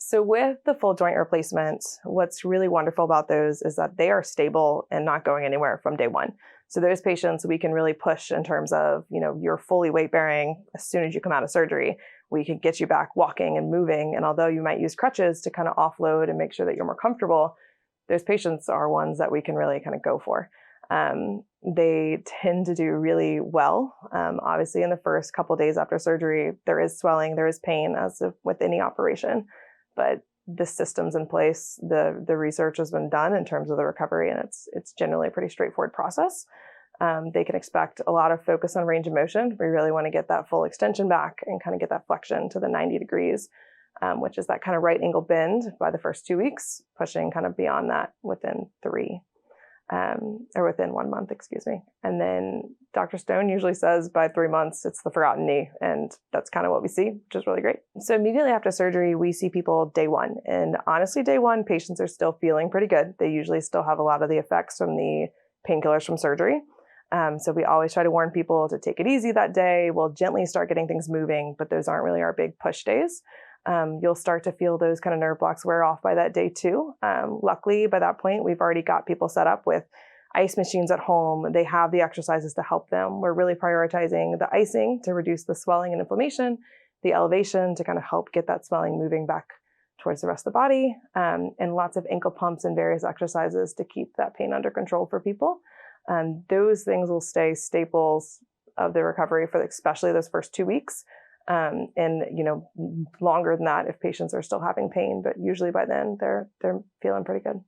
So with the full joint replacement, what's really wonderful about those is that they are stable and not going anywhere from day one. So those patients we can really push in terms of, you're fully weight bearing as soon as you come out of surgery. We can get you back walking and moving. And although you might use crutches to kind of offload and make sure that you're more comfortable, those patients are ones that we can really kind of go for. They tend to do really well. Obviously, in the first couple of days after surgery, there is swelling, there is pain, as with any operation, but the system's in place. The research has been done in terms of the recovery, and it's generally a pretty straightforward process. They can expect a lot of focus on range of motion. We really want to get that full extension back and kind of get that flexion to the 90 degrees, which is that kind of right angle bend by the first 2 weeks, pushing kind of beyond that within within 1 month, excuse me. And then Dr. Stone usually says by 3 months, it's the forgotten knee. And that's kind of what we see, which is really great. So immediately after surgery, we see people day one. And honestly, day one, patients are still feeling pretty good. They usually still have a lot of the effects from the painkillers from surgery. So we always try to warn people to take it easy that day. We'll gently start getting things moving, but those aren't really our big push days. You'll start to feel those kind of nerve blocks wear off by that day too. Luckily, by that point, we've already got people set up with ice machines at home. They have the exercises to help them. We're really prioritizing the icing to reduce the swelling and inflammation, the elevation to kind of help get that swelling moving back towards the rest of the body, and lots of ankle pumps and various exercises to keep that pain under control for people. Those things will stay staples of the recovery for especially those first 2 weeks. And longer than that if patients are still having pain, but usually by then they're feeling pretty good.